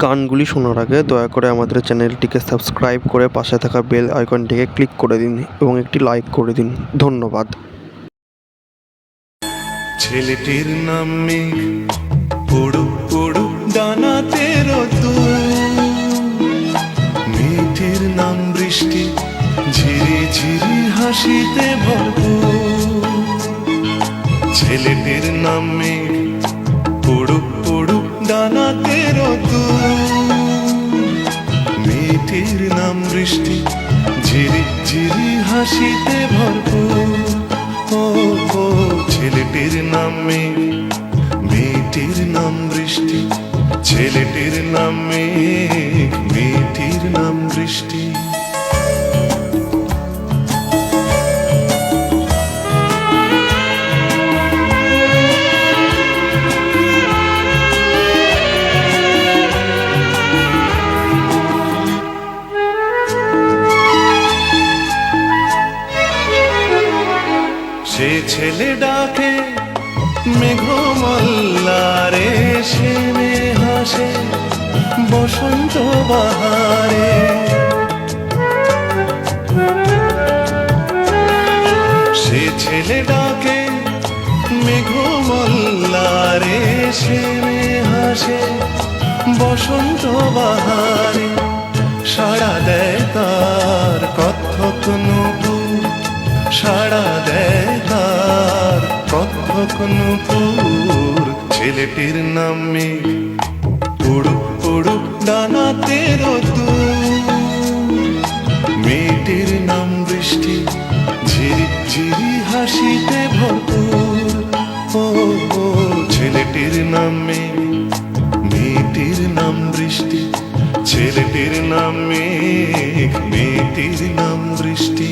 গানগুলি শোনার আগে দয়া করে আমাদের চ্যানেলটিকে সাবস্ক্রাইব করে পাশে থাকা বেল আইকনটিকে ক্লিক করে দিন এবং একটি লাইক করে দিন। ধন্যবাদ। ছেলেটির নাম মেঘ, পড়ুক পড়ুক ডানাতে রোদ্দুর। মেয়েটির নাম বৃষ্টি, ঝিরি ঝিরি হাসিতে ভরপুর। ছেলেটির নাম মেঘ, পড়ুক পড়ুক ডানাতে রোদ্দুর। মেয়েটির নাম বৃষ্টি, ঝিরি ঝিরি হাসিতে ভরপুর। ও ও ছেলেটির নাম মেঘ, মেয়েটির নাম বৃষ্টি। ছেলেটির নাম মেঘ, মেয়েটির নাম বৃষ্টি। সে ছেলে ডাকে মেঘমল্লারে, সে মেয়ে হাসে বসন্ত বাহারে। সে ছেলে ডাকে মেঘমল্লারে, সে মেয়ে হাসে বসন্ত বাহারে। সাড়া দেয় তার কত্থক নূপুর, সাড়া দেয় তার কত্থক নূপুর। ছেলেটির নাম মেঘ, পড়ুক পড়ুক ডানাতে রোদ্দুর। মেয়েটির নাম বৃষ্টি, ঝিরি ঝিরি হাসিতে ভরপুর। ও ও ছেলেটির নাম মেঘ, মেয়েটির নাম বৃষ্টি। ছেলেটির নাম মেঘ, মেয়েটির নাম বৃষ্টি।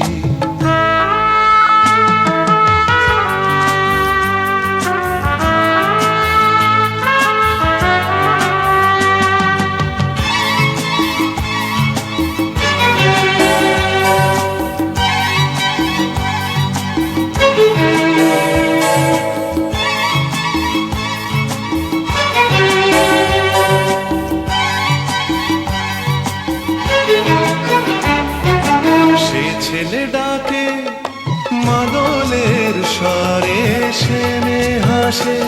ছেলে ডাকে মাদলের স্বরে, সে মেয়ে হাসে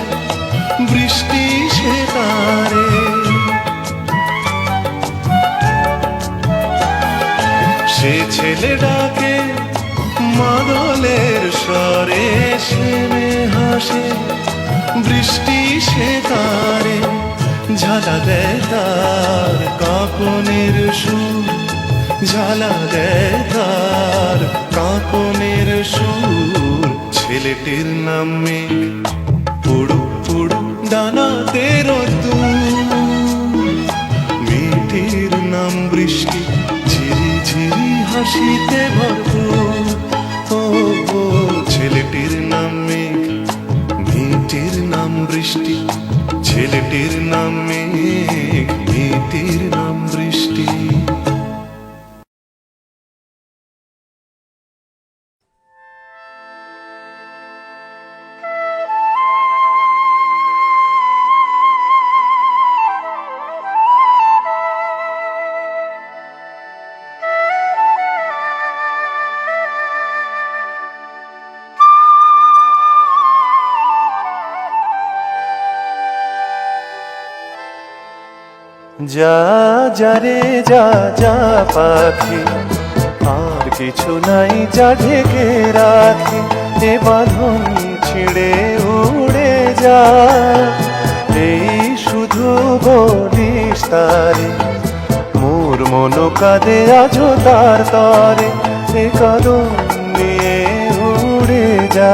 বৃষ্টি সে তারে। সে ছেলে ডাকে মাদলের স্বরে, সে মেয়ে হাসে বৃষ্টি সে তারে। ঝালা দেয় তার কাঁপনের সুর, ঝালা দেয় তার কাঁপনের সুর। ছেলেটির নাম মেঘ, পড়ুক পড়ুক ডানাতে রোদ্দুর। মেয়েটির নাম বৃষ্টি, ঝিরি ঝিরি হাসিতে ভরপুর। ও ও ছেলেটির নাম মেঘ, মেয়েটির নাম বৃষ্টি। ছেলেটির নাম মেঘ, মেয়েটির নাম বৃষ্টি। যা যা রে যা যা পাখি, আর কিছু নাই যা ঢেকে রাখি। এ বাঁধন ছিঁড়ে উড়ে যা, এই শুধু বলিস তারে। মোর মন কাঁদে আজো তার তরে, এ কাঁদন নিয়ে উড়ে যা।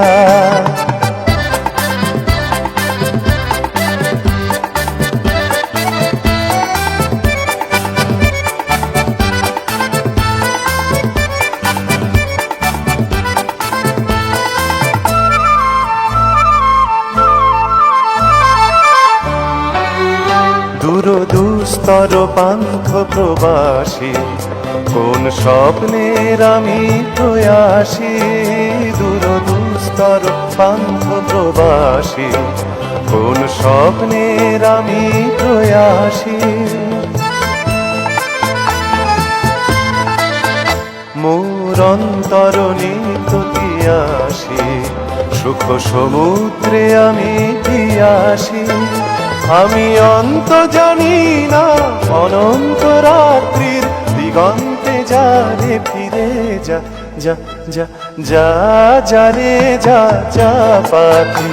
দুরদুস্তর পান্থ প্রবাসী, কোন স্বপ্নের আমি প্রয়াসী। দুরদুস্তর পান্থ প্রবাসী, কোন স্বপ্নের আমি প্রয়াসী। মধুর অন্তরণী আসি, সুখ সমুদ্রে আমি আসি। আমি অন্ত জানি না অনন্ত রাত্রির দিগন্তে যারে ফিরে যা যা যা যা যা রে যা যা পাখি,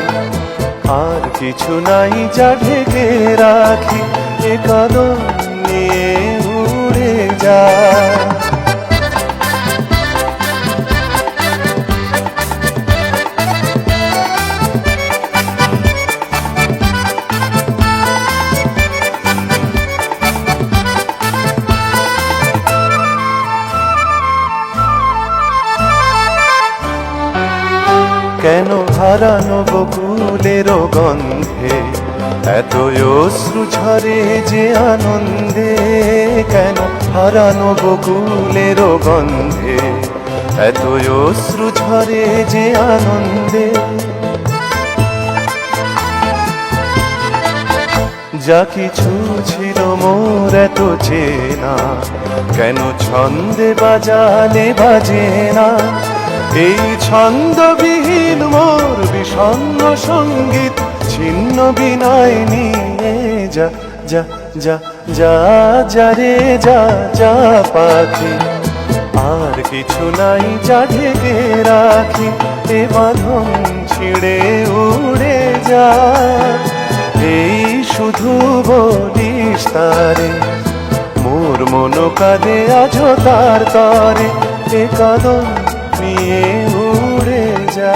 আর কিছু নাই যা ঢেকে রাখি, এ কদম নিয়ে উড়ে যা। কেন হারানো বকুলের গন্ধে এত অশ্রু ঝরে যে আনন্দে, কেন হারানো বকুলের গন্ধে এত অশ্রু ঝরে যে আনন্দে। যা কিছু ছিল মোর এত চেনা, কেন ছন্দে বাজালে বাজে না। এই ছন্দবিহীন মোর বিষণ্ণ সঙ্গীত ছিন্ন বিনয় নিয়ে যা যা যা যা যা রে যা যা পাখি, আর কিছু নাই যা ঢেকে রাখি, এ বাঁধন ছিঁড়ে উড়ে যা। এই শুধু বলিস তারে, মোর মন কাঁদে আজো তার তরে, এ কদম নিয়ে উড়ে যা।